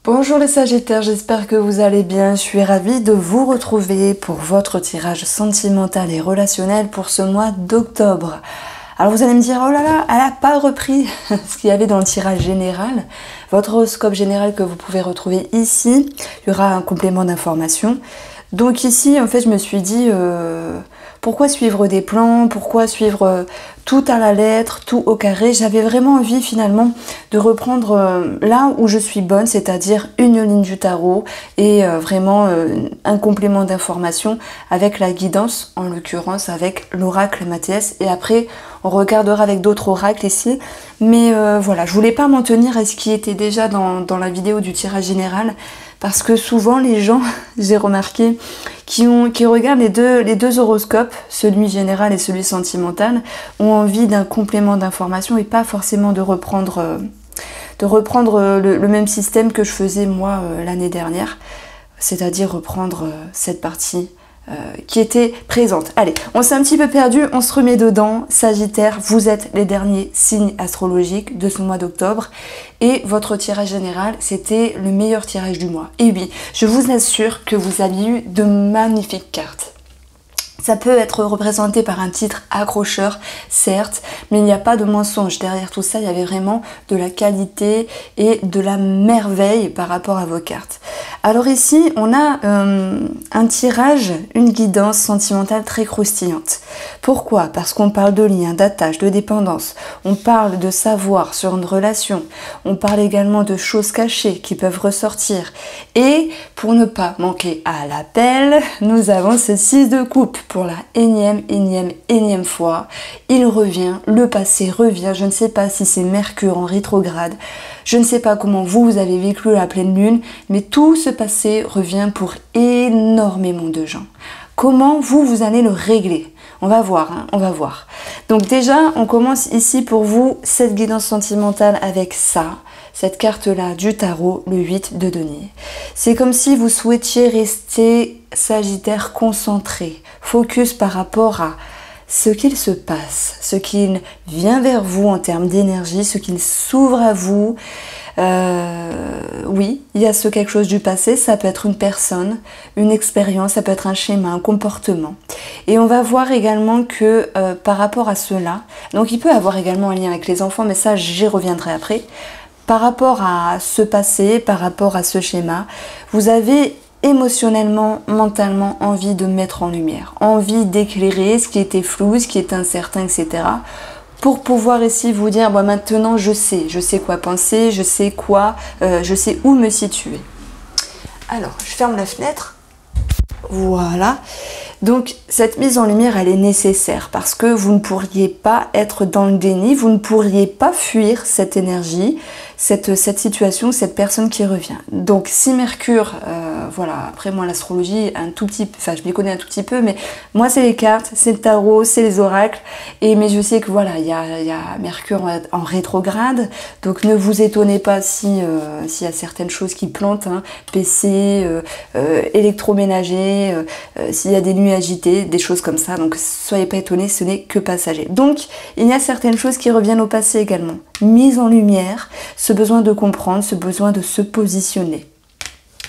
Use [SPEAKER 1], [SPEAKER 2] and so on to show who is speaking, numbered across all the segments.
[SPEAKER 1] Bonjour les Sagittaires, j'espère que vous allez bien. Je suis ravie de vous retrouver pour votre tirage sentimental et relationnel pour ce mois d'octobre. Alors vous allez me dire, oh là là, elle n'a pas repris ce qu'il y avait dans le tirage général. Votre horoscope général que vous pouvez retrouver ici, il y aura un complément d'information. Donc ici, en fait, je me suis dit, pourquoi suivre des plans, pourquoi suivre tout à la lettre, tout au carré. J'avais vraiment envie finalement de reprendre là où je suis bonne, c'est-à-dire une ligne du tarot et vraiment un complément d'information avec la guidance, en l'occurrence avec l'oracle Mathias. Et après, on regardera avec d'autres oracles ici. Mais voilà, je voulais pas m'en tenir à ce qui était déjà dans la vidéo du tirage général. Parce que souvent les gens, j'ai remarqué, qui regardent les deux horoscopes, celui général et celui sentimental, ont envie d'un complément d'information et pas forcément de reprendre le même système que je faisais moi l'année dernière, c'est-à-dire reprendre cette partie qui était présente. Allez, on s'est un petit peu perdu, on se remet dedans. Sagittaire, vous êtes les derniers signes astrologiques de ce mois d'octobre et votre tirage général, c'était le meilleur tirage du mois. Et oui, je vous assure que vous avez eu de magnifiques cartes. Ça peut être représenté par un titre accrocheur, certes, mais il n'y a pas de mensonge. Derrière tout ça, il y avait vraiment de la qualité et de la merveille par rapport à vos cartes. Alors ici, on a un tirage, une guidance sentimentale très croustillante. Pourquoi? Parce qu'on parle de lien, d'attache, de dépendance. On parle de savoir sur une relation. On parle également de choses cachées qui peuvent ressortir. Et pour ne pas manquer à l'appel, nous avons ce 6 de coupe. Pour la énième fois, il revient, le passé revient. Je ne sais pas si c'est Mercure en rétrograde, je ne sais pas comment vous avez vécu la pleine lune, mais tout ce passé revient pour énormément de gens. Comment vous allez le régler? On va voir, hein, on va voir. Donc déjà, on commence ici pour vous cette guidance sentimentale avec ça. Cette carte-là du tarot, le 8 de denier. C'est comme si vous souhaitiez rester Sagittaire concentré, focus par rapport à ce qu'il se passe, ce qu'il vient vers vous en termes d'énergie, ce qu'il s'ouvre à vous. Oui, il y a quelque chose du passé, ça peut être une personne, une expérience, ça peut être un schéma, un comportement. Et on va voir également que par rapport à cela, donc il peut avoir également un lien avec les enfants, mais ça j'y reviendrai après. Par rapport à ce passé, par rapport à ce schéma, vous avez émotionnellement, mentalement envie de mettre en lumière, envie d'éclairer ce qui était flou, ce qui est incertain, etc. Pour pouvoir ici vous dire, bon, maintenant je sais quoi penser, je sais où me situer. Alors, je ferme la fenêtre. Voilà. Donc cette mise en lumière, elle est nécessaire parce que vous ne pourriez pas être dans le déni, vous ne pourriez pas fuir cette énergie, cette situation, cette personne qui revient. Donc si Mercure, voilà, après moi l'astrologie, je m'y connais un tout petit peu, mais moi c'est les cartes, c'est le tarot, c'est les oracles, mais je sais que voilà, il y a Mercure en rétrograde, donc ne vous étonnez pas s'il y a certaines choses qui plantent, hein, PC, électroménager, s'il y a des nuits agitées, des choses comme ça, donc soyez pas étonnés, ce n'est que passager. Donc il y a certaines choses qui reviennent au passé également. Mise en lumière, ce besoin de comprendre, ce besoin de se positionner.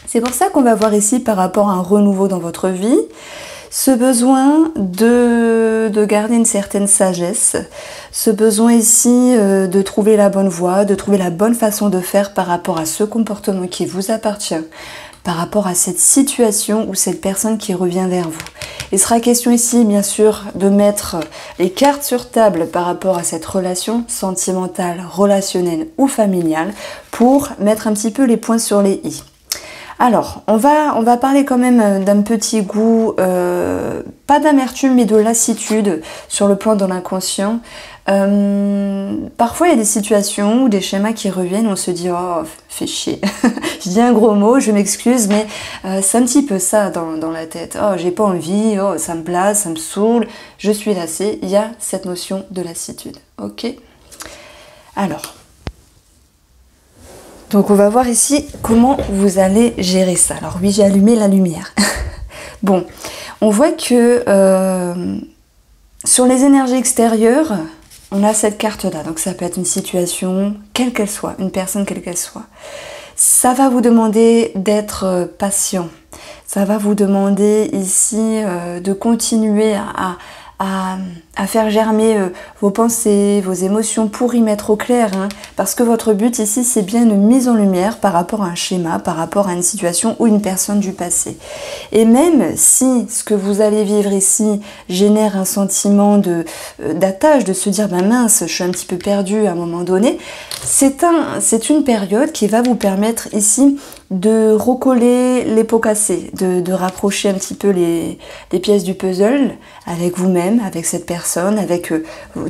[SPEAKER 1] C'est pour ça qu'on va voir ici par rapport à un renouveau dans votre vie, ce besoin de garder une certaine sagesse, ce besoin ici de trouver la bonne voie, de trouver la bonne façon de faire par rapport à ce comportement qui vous appartient, par rapport à cette situation ou cette personne qui revient vers vous. Il sera question ici, bien sûr, de mettre les cartes sur table par rapport à cette relation sentimentale, relationnelle ou familiale pour mettre un petit peu les points sur les i. Alors, on va parler quand même d'un petit goût, pas d'amertume, mais de lassitude sur le plan de l'inconscient. Parfois, il y a des situations ou des schémas qui reviennent, on se dit « Oh, fais chier ». Je dis un gros mot, je m'excuse, mais c'est un petit peu ça dans la tête. « Oh, j'ai pas envie, oh, ça me blase, ça me saoule, je suis lassée ». Il y a cette notion de lassitude, ok? Alors, donc on va voir ici comment vous allez gérer ça. Alors oui, j'ai allumé la lumière. Bon, on voit que sur les énergies extérieures, on a cette carte-là. Donc ça peut être une situation, quelle qu'elle soit, une personne quelle qu'elle soit. Ça va vous demander d'être patient. Ça va vous demander ici de continuer à faire germer vos pensées, vos émotions pour y mettre au clair, hein, parce que votre but ici c'est bien une mise en lumière par rapport à un schéma, par rapport à une situation ou une personne du passé. Et même si ce que vous allez vivre ici génère un sentiment d'attache, de se dire bah mince, je suis un petit peu perdu à un moment donné, c'est une période qui va vous permettre ici de recoller les pots cassés, de rapprocher un petit peu les pièces du puzzle avec vous-même, avec cette personne, avec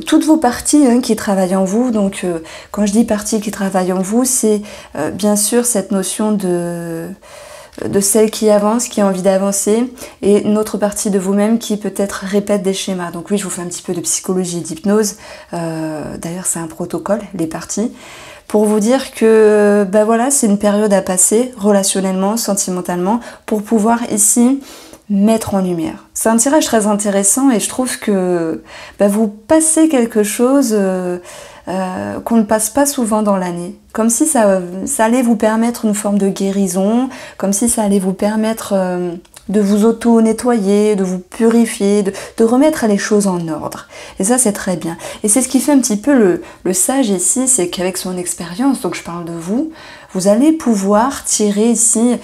[SPEAKER 1] toutes vos parties hein, qui travaillent en vous. Donc quand je dis parties qui travaillent en vous, c'est bien sûr cette notion de celle qui avance, qui a envie d'avancer, et une autre partie de vous-même qui peut-être répète des schémas. Donc oui, je vous fais un petit peu de psychologie et d'hypnose. D'ailleurs, c'est un protocole, les parties. Pour vous dire que ben voilà, c'est une période à passer relationnellement, sentimentalement, pour pouvoir ici mettre en lumière. C'est un tirage très intéressant et je trouve que ben vous passez quelque chose qu'on ne passe pas souvent dans l'année. Comme si ça allait vous permettre une forme de guérison, comme si ça allait vous permettre de vous auto-nettoyer, de vous purifier, de remettre les choses en ordre. Et ça, c'est très bien. Et c'est ce qui fait un petit peu le sage ici, c'est qu'avec son expérience, donc je parle de vous, vous allez pouvoir tirer ici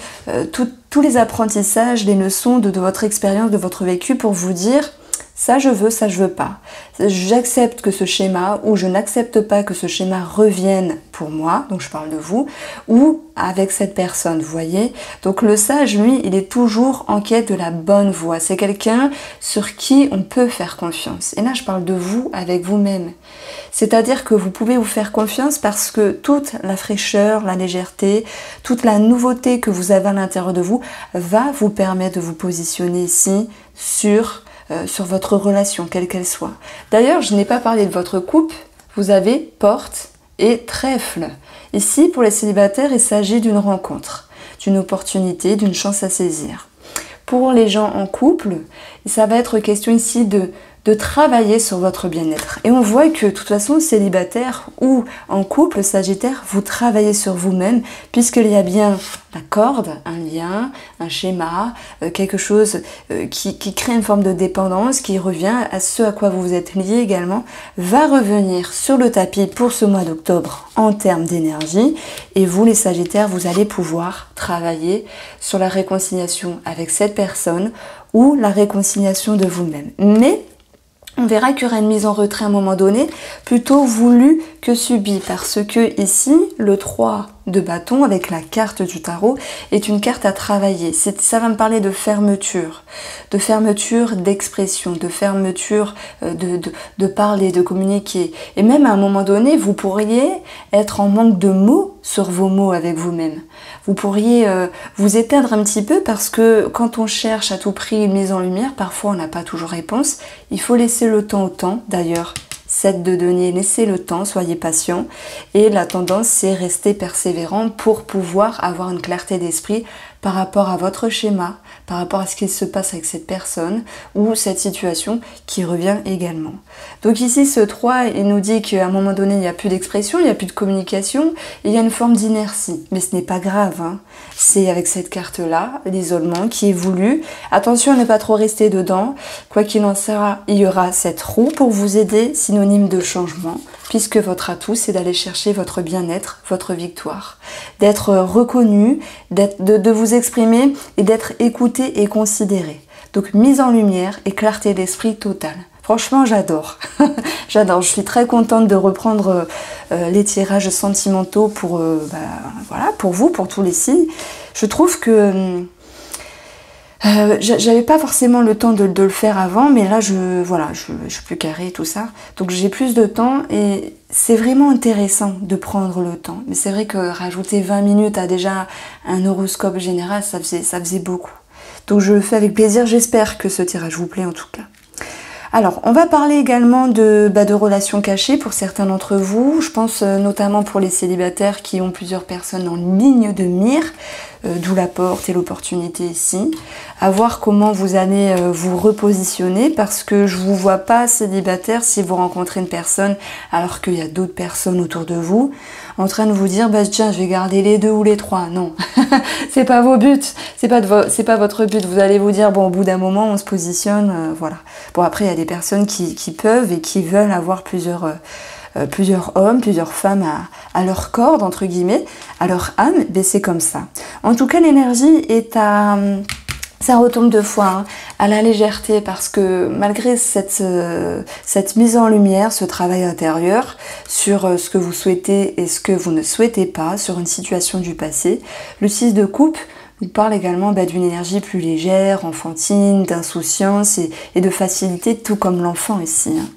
[SPEAKER 1] tous les apprentissages, les leçons de votre expérience, de votre vécu pour vous dire ça je veux pas. J'accepte que ce schéma ou je n'accepte pas que ce schéma revienne pour moi, donc je parle de vous, ou avec cette personne, vous voyez. Donc le sage, lui, il est toujours en quête de la bonne voie. C'est quelqu'un sur qui on peut faire confiance. Et là, je parle de vous avec vous-même. C'est-à-dire que vous pouvez vous faire confiance parce que toute la fraîcheur, la légèreté, toute la nouveauté que vous avez à l'intérieur de vous va vous permettre de vous positionner ici sur votre relation, quelle qu'elle soit. D'ailleurs, je n'ai pas parlé de votre couple, vous avez porte et trèfle. Ici, pour les célibataires, il s'agit d'une rencontre, d'une opportunité, d'une chance à saisir. Pour les gens en couple, ça va être question ici de travailler sur votre bien-être. Et on voit que de toute façon, célibataire ou en couple, sagittaire, vous travaillez sur vous-même puisqu'il y a bien la corde, un lien, un schéma, quelque chose qui crée une forme de dépendance, qui revient à ce à quoi vous vous êtes lié également, va revenir sur le tapis pour ce mois d'octobre en termes d'énergie. Et vous, les sagittaires, vous allez pouvoir travailler sur la réconciliation avec cette personne ou la réconciliation de vous-même. Mais on verra qu'il y aura une mise en retrait à un moment donné, plutôt voulue que subie, parce que ici, le 3 de bâton avec la carte du tarot est une carte à travailler. Ça va me parler de fermeture d'expression, de fermeture de parler, de communiquer. Et même à un moment donné, vous pourriez être en manque de mots sur vos mots avec vous-même. Vous pourriez vous éteindre un petit peu parce que quand on cherche à tout prix une mise en lumière, parfois on n'a pas toujours réponse. Il faut laisser le temps au temps, d'ailleurs. 7 de denier, laissez le temps, soyez patient. Et la tendance, c'est rester persévérant pour pouvoir avoir une clarté d'esprit par rapport à votre schéma, par rapport à ce qui se passe avec cette personne ou cette situation qui revient également. Donc ici, ce 3, il nous dit qu'à un moment donné, il n'y a plus d'expression, il n'y a plus de communication, il y a une forme d'inertie. Mais ce n'est pas grave, hein. C'est avec cette carte-là, l'isolement qui est voulu. Attention à ne pas trop rester dedans. Quoi qu'il en soit, il y aura cette roue pour vous aider, synonyme de changement, puisque votre atout, c'est d'aller chercher votre bien-être, votre victoire. D'être reconnu, de vous exprimer et d'être écouté et considéré. Donc mise en lumière et clarté d'esprit totale. Franchement, j'adore. J'adore. Je suis très contente de reprendre les tirages sentimentaux pour, voilà, pour vous, pour tous les signes. Je trouve que j'avais pas forcément le temps de le faire avant, mais là, je suis plus carrée et tout ça. Donc j'ai plus de temps et c'est vraiment intéressant de prendre le temps. Mais c'est vrai que rajouter 20 minutes à déjà un horoscope général, ça faisait beaucoup. Donc je le fais avec plaisir. J'espère que ce tirage vous plaît en tout cas. Alors, on va parler également de relations cachées pour certains d'entre vous. Je pense notamment pour les célibataires qui ont plusieurs personnes en ligne de mire, d'où la porte et l'opportunité ici. À voir comment vous allez vous repositionner, parce que je vous vois pas célibataire si vous rencontrez une personne alors qu'il y a d'autres personnes autour de vous en train de vous dire bah tiens je vais garder les 2 ou les 3. Non, c'est pas vos buts, c'est pas votre but. Vous allez vous dire bon au bout d'un moment on se positionne, voilà. Bon après il y a des personnes qui peuvent et qui veulent avoir plusieurs hommes, plusieurs femmes à leur corde entre guillemets, à leur âme, mais c'est comme ça. En tout cas l'énergie est à... Ça retombe 2 fois hein, à la légèreté, parce que malgré cette mise en lumière, ce travail intérieur sur ce que vous souhaitez et ce que vous ne souhaitez pas, sur une situation du passé, le 6 de coupe nous parle également d'une énergie plus légère, enfantine, d'insouciance et de facilité, tout comme l'enfant ici. Hein.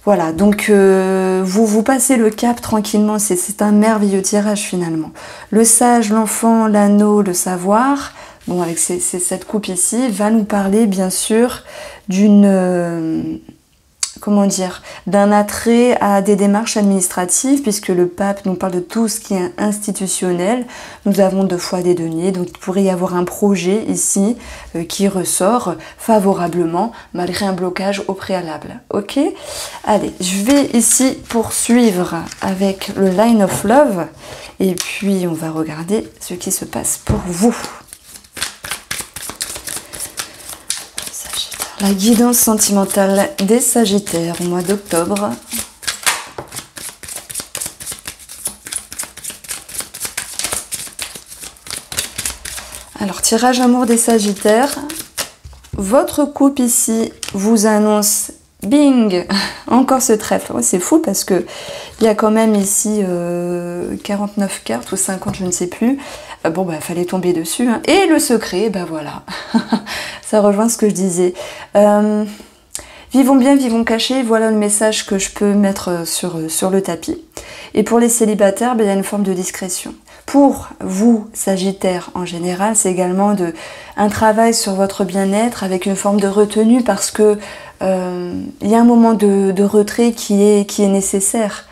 [SPEAKER 1] Voilà, donc vous passez le cap tranquillement, c'est un merveilleux tirage finalement. Le sage, l'enfant, l'anneau, le savoir... Bon, avec cette coupe ici, va nous parler bien sûr d'une, comment dire, d'un attrait à des démarches administratives, puisque le pape nous parle de tout ce qui est institutionnel. Nous avons 2 fois des deniers, donc il pourrait y avoir un projet ici qui ressort favorablement, malgré un blocage au préalable. Ok? Allez, je vais ici poursuivre avec le Line of Love, et puis on va regarder ce qui se passe pour vous. La guidance sentimentale des Sagittaires au mois d'octobre. Alors, tirage amour des Sagittaires. Votre coupe ici vous annonce, bing, encore ce trèfle. Ouais, c'est fou parce que il y a quand même ici 49 cartes ou 50, je ne sais plus. Bon, bah, fallait tomber dessus. Hein. Et le secret, bah voilà. Ça rejoint ce que je disais. Vivons bien, vivons cachés. Voilà le message que je peux mettre sur le tapis. Et pour les célibataires, ben, il y a une forme de discrétion. Pour vous, Sagittaire, en général, c'est également un travail sur votre bien-être avec une forme de retenue, parce que il y a un moment de retrait qui est nécessaire.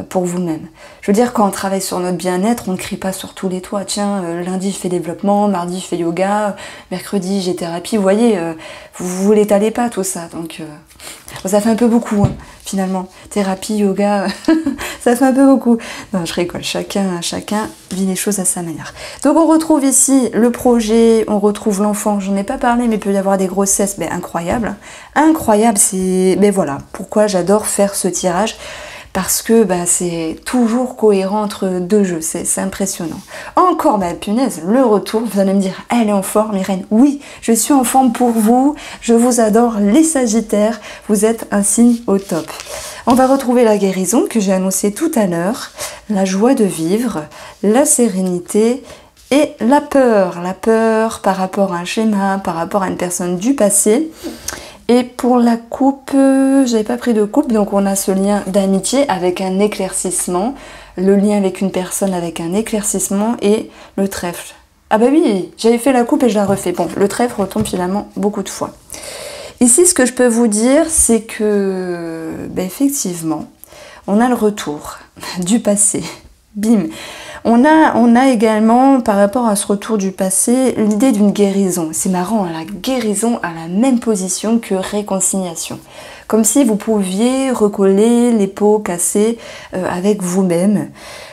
[SPEAKER 1] Pour vous-même. Je veux dire, quand on travaille sur notre bien-être, on ne crie pas sur tous les toits. Tiens, lundi je fais développement, mardi je fais yoga, mercredi j'ai thérapie. Vous voyez, vous l'étalez pas tout ça. Donc, ça fait un peu beaucoup, hein, finalement. Thérapie, yoga, ça fait un peu beaucoup. Non, je rigole. Chacun vit les choses à sa manière. Donc, on retrouve ici le projet, on retrouve l'enfant. J'en ai pas parlé, mais il peut y avoir des grossesses, mais incroyables. Incroyable, c'est... Mais voilà, pourquoi j'adore faire ce tirage. Parce que c'est toujours cohérent entre 2 jeux, c'est impressionnant. Encore, punaise, le retour, vous allez me dire, elle est en forme, Irène. Oui, je suis en forme pour vous, je vous adore, les Sagittaires, vous êtes un signe au top. On va retrouver la guérison que j'ai annoncée tout à l'heure, la joie de vivre, la sérénité et la peur par rapport à un schéma, par rapport à une personne du passé. Et pour la coupe, j'avais pas pris de coupe, donc on a ce lien d'amitié avec un éclaircissement, le lien avec une personne avec un éclaircissement et le trèfle. Ah bah oui, j'avais fait la coupe et je la refais. Bon, le trèfle retombe finalement beaucoup de fois. Ici, ce que je peux vous dire, c'est que, effectivement, on a le retour du passé. Bim. On a également, par rapport à ce retour du passé, l'idée d'une guérison. C'est marrant, hein, la guérison a la même position que réconciliation. Comme si vous pouviez recoller les pots cassés avec vous-même.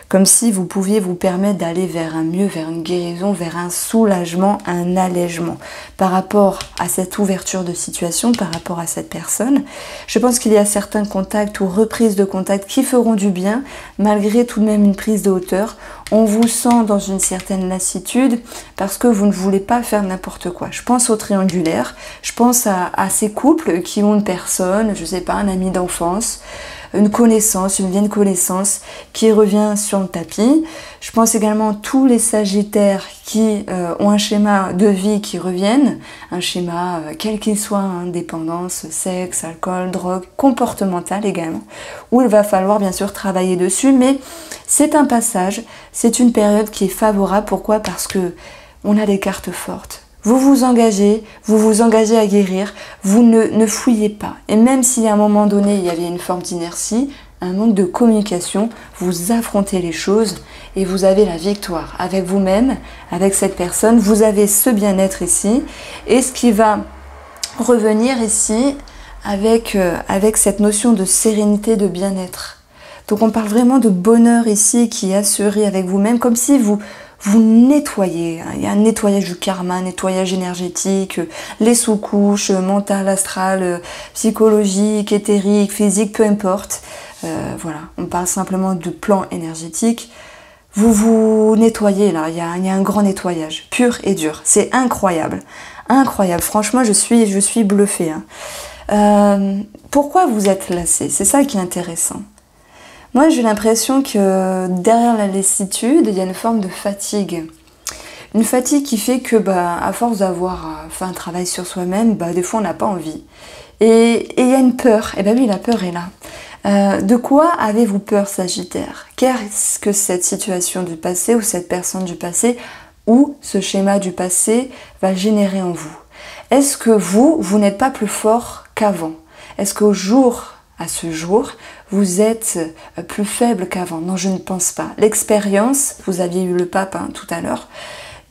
[SPEAKER 1] Comme si vous pouviez vous permettre d'aller vers un mieux, vers une guérison, vers un soulagement, un allègement. Par rapport à cette ouverture de situation, par rapport à cette personne, je pense qu'il y a certains contacts ou reprises de contact qui feront du bien, malgré tout de même une prise de hauteur. On vous sent dans une certaine lassitude parce que vous ne voulez pas faire n'importe quoi. Je pense au triangulaire, je pense à ces couples qui ont une personne, je sais pas, un ami d'enfance, une connaissance, une vieille connaissance qui revient sur le tapis. Je pense également à tous les Sagittaires qui ont un schéma de vie qui reviennent, un schéma quel qu'il soit, hein, dépendance, sexe, alcool, drogue, comportemental également, où il va falloir bien sûr travailler dessus, mais c'est un passage, c'est une période qui est favorable. Pourquoi? Parce que on a des cartes fortes. Vous vous engagez à guérir, vous ne fouillez pas. Et même si à un moment donné, il y avait une forme d'inertie, un manque de communication, vous affrontez les choses et vous avez la victoire avec vous-même, avec cette personne. Vous avez ce bien-être ici et ce qui va revenir ici avec cette notion de sérénité, de bien-être. Donc on parle vraiment de bonheur ici qui est assuré avec vous-même, comme si vous nettoyez. Il y a un nettoyage du karma, un nettoyage énergétique, les sous-couches, mentales, astrales, psychologiques, éthériques, physiques, peu importe. Voilà, on parle simplement de plan énergétique. Vous vous nettoyez là, il y a un grand nettoyage, pur et dur. C'est incroyable, incroyable. Franchement, je suis bluffée. Pourquoi vous êtes lassé? C'est ça qui est intéressant. Moi, j'ai l'impression que derrière la lassitude, il y a une forme de fatigue. Une fatigue qui fait que, à force d'avoir fait un travail sur soi-même, des fois, on n'a pas envie. Et il y a une peur. Et oui, la peur est là. De quoi avez-vous peur, Sagittaire? Qu'est-ce que cette situation du passé ou cette personne du passé ou ce schéma du passé va générer en vous? Est-ce que vous n'êtes pas plus fort qu'avant? Est-ce à ce jour, vous êtes plus faible qu'avant? Non, je ne pense pas. L'expérience, vous aviez eu le pape tout à l'heure,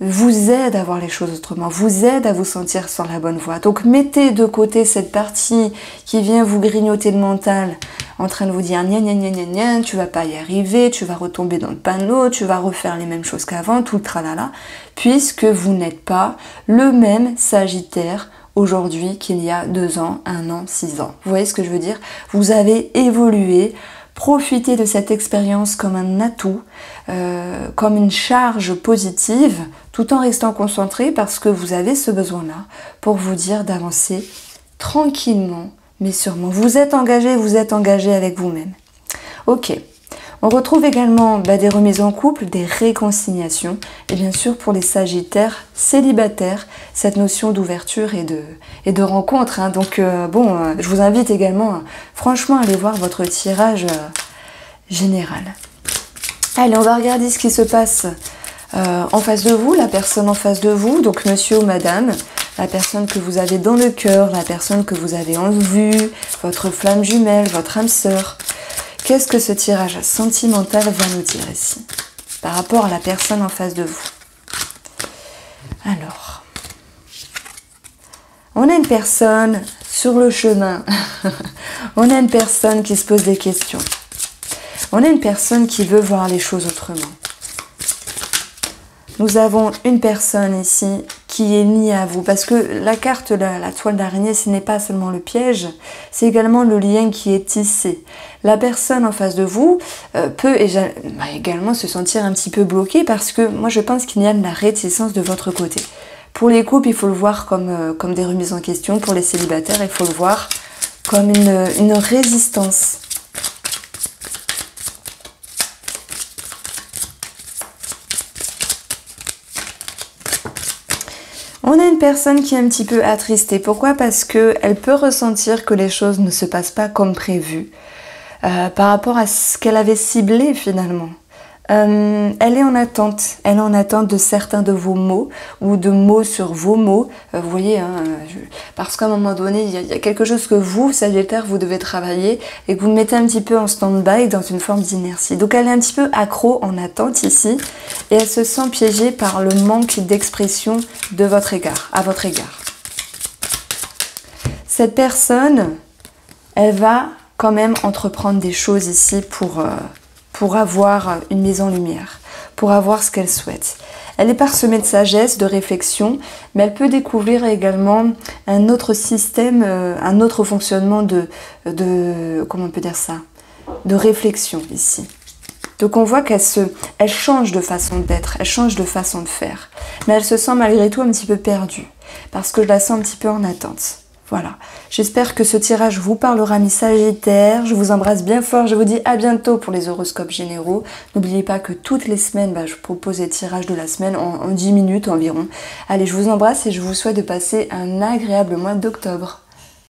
[SPEAKER 1] vous aide à voir les choses autrement, vous aide à vous sentir sur la bonne voie. Donc mettez de côté cette partie qui vient vous grignoter le mental, en train de vous dire gna gna gna gna gna, tu vas pas y arriver, tu vas retomber dans le panneau, tu vas refaire les mêmes choses qu'avant, tout le tralala, puisque vous n'êtes pas le même Sagittaire aujourd'hui qu'il y a 2 ans, 1 an, 6 ans. Vous voyez ce que je veux dire? Vous avez évolué. Profitez de cette expérience comme un atout, comme une charge positive, tout en restant concentré parce que vous avez ce besoin-là pour vous dire d'avancer tranquillement, mais sûrement. Vous êtes engagé avec vous-même. Ok. On retrouve également des remises en couple, des réconciliations, et bien sûr pour les Sagittaires célibataires, cette notion d'ouverture et de rencontre. Donc je vous invite également, franchement, à aller voir votre tirage général. Allez, on va regarder ce qui se passe en face de vous, la personne en face de vous, donc monsieur ou madame, la personne que vous avez dans le cœur, la personne que vous avez en vue, votre flamme jumelle, votre âme sœur. Qu'est-ce que ce tirage sentimental va nous dire ici, par rapport à la personne en face de vous? Alors, on a une personne sur le chemin, on a une personne qui se pose des questions, on a une personne qui veut voir les choses autrement. Nous avons une personne ici qui est liée à vous, parce que la carte, la toile d'araignée, ce n'est pas seulement le piège, c'est également le lien qui est tissé. La personne en face de vous peut également se sentir un petit peu bloquée, parce que moi je pense qu'il y a de la réticence de votre côté. Pour les couples, il faut le voir comme des remises en question. Pour les célibataires, il faut le voir comme une résistance. On a une personne qui est un petit peu attristée. Pourquoi? Parce qu'elle peut ressentir que les choses ne se passent pas comme prévu par rapport à ce qu'elle avait ciblé finalement. Elle est en attente de certains de vos mots ou de mots sur vos mots. Vous voyez, parce qu'à un moment donné, il y a quelque chose que vous, Sagittaire, vous devez travailler et que vous mettez un petit peu en stand-by dans une forme d'inertie. Donc elle est un petit peu accro en attente ici et elle se sent piégée par le manque d'expression de votre égard, à votre égard. Cette personne, elle va quand même entreprendre des choses ici pour avoir une mise en lumière, pour avoir ce qu'elle souhaite. Elle est parsemée de sagesse, de réflexion, mais elle peut découvrir également un autre système, un autre fonctionnement comment on peut dire ça, de réflexion ici. Donc on voit qu'elle change de façon d'être, elle change de façon de faire, mais elle se sent malgré tout un petit peu perdue, parce que je la sens un petit peu en attente. Voilà, j'espère que ce tirage vous parlera, mes Sagittaires. Je vous embrasse bien fort, je vous dis à bientôt pour les horoscopes généraux. N'oubliez pas que toutes les semaines, je propose les tirages de la semaine en 10 minutes environ. Allez, je vous embrasse et je vous souhaite de passer un agréable mois d'octobre.